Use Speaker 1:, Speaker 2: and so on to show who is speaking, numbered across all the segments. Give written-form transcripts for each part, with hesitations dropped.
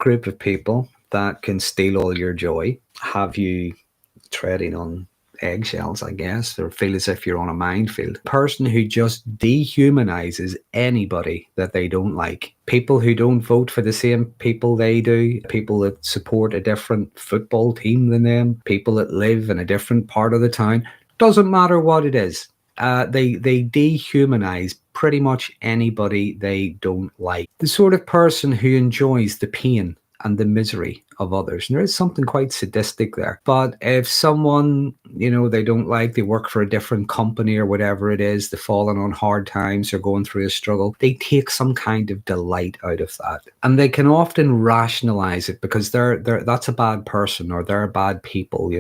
Speaker 1: group of people that can steal all your joy, have you treading on eggshells, I guess, or feel as if you're on a minefield. Person who just dehumanizes anybody that they don't like. People who don't vote for the same people they do, people that support a different football team than them, people that live in a different part of the town. Doesn't matter what it is. They dehumanize pretty much anybody they don't like. The sort of person who enjoys the pain and the misery of others. And there is something quite sadistic there. But if someone, they don't like, they work for a different company or whatever it is, they're falling on hard times or going through a struggle, they take some kind of delight out of that. And they can often rationalize it because that's a bad person or they're bad people,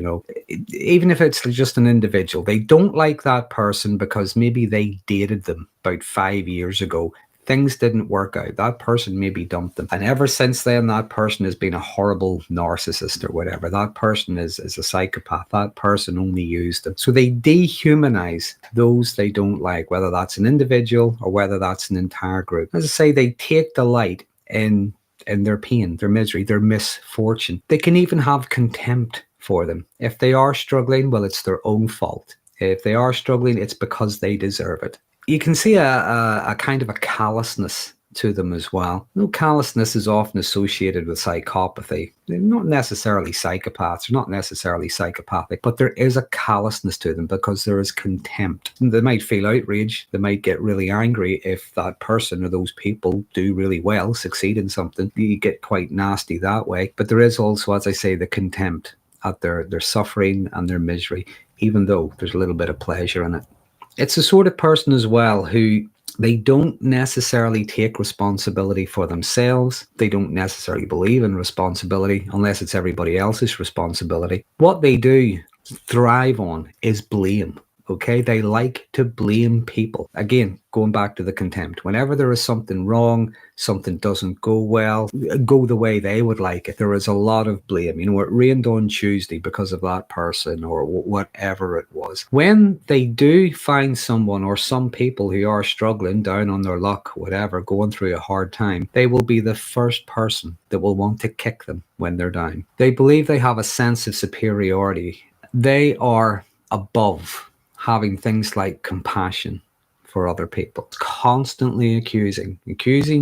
Speaker 1: Even if it's just an individual, they don't like that person because maybe they dated them about 5 years ago. Things didn't work out. That person maybe dumped them. And ever since then, that person has been a horrible narcissist or whatever. That person is a psychopath. That person only used them. So they dehumanize those they don't like, whether that's an individual or whether that's an entire group. As I say, they take delight in their pain, their misery, their misfortune. They can even have contempt for them. If they are struggling, well, it's their own fault. If they are struggling, it's because they deserve it. You can see a kind of a callousness to them as well. Callousness is often associated with psychopathy. They're not necessarily psychopaths, they're not necessarily psychopathic, but there is a callousness to them because there is contempt. They might feel outrage, they might get really angry if that person or those people do really well, succeed in something. You get quite nasty that way. But there is also, as I say, the contempt at their suffering and their misery, even though there's a little bit of pleasure in it. It's the sort of person as well who they don't necessarily take responsibility for themselves. They don't necessarily believe in responsibility unless it's everybody else's responsibility. What they do thrive on is blame. Okay, they like to blame people. Again, going back to the contempt. Whenever there is something wrong, something doesn't go the way they would like it, there is a lot of blame. It rained on Tuesday because of that person or whatever it was. When they do find someone or some people who are struggling, down on their luck, whatever, going through a hard time, they will be the first person that will want to kick them when they're down. They believe they have a sense of superiority. They are above having things like compassion for other people. Constantly accusing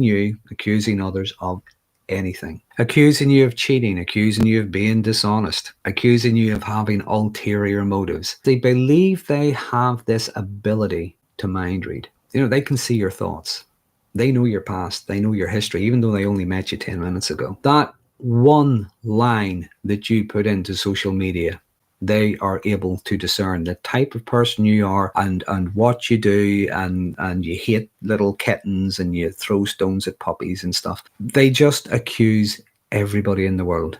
Speaker 1: you, accusing others of anything. Accusing you of cheating, accusing you of being dishonest, accusing you of having ulterior motives. They believe they have this ability to mind read. They can see your thoughts. They know your past. They know your history, even though they only met you 10 minutes ago. That one line that you put into social media, they are able to discern the type of person you are and what you do, and you hate little kittens and you throw stones at puppies and stuff. They just accuse everybody in the world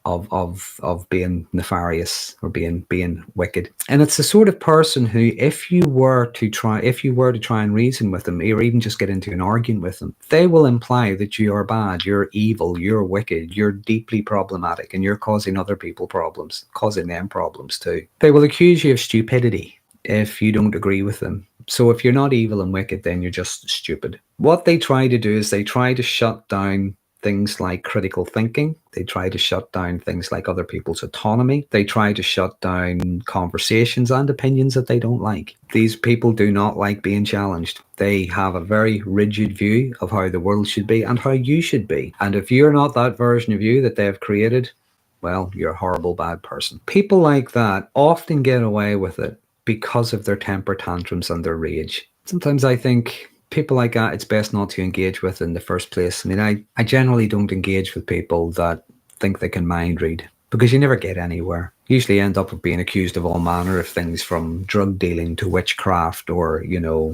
Speaker 1: of being nefarious or being wicked. And it's the sort of person who, if you were to try and reason with them, or even just get into an argument with them, they will imply that you are bad, you're evil, you're wicked, you're deeply problematic, and you're causing other people problems, causing them problems too. They will accuse you of stupidity if you don't agree with them. So if you're not evil and wicked, then you're just stupid. What they try to do is they try to shut down things like critical thinking. They try to shut down things like other people's autonomy. They try to shut down conversations and opinions that they don't like. These people do not like being challenged. They have a very rigid view of how the world should be and how you should be. And if you're not that version of you that they've created, well, you're a horrible, bad person. People like that often get away with it because of their temper tantrums and their rage. Sometimes I think people like that, it's best not to engage with in the first place. I mean, I generally don't engage with people that think they can mind read because you never get anywhere. You usually end up being accused of all manner of things, from drug dealing to witchcraft or,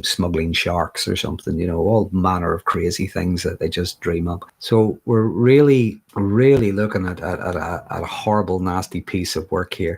Speaker 1: smuggling sharks or something, all manner of crazy things that they just dream up. So we're really, really looking at a horrible, nasty piece of work here.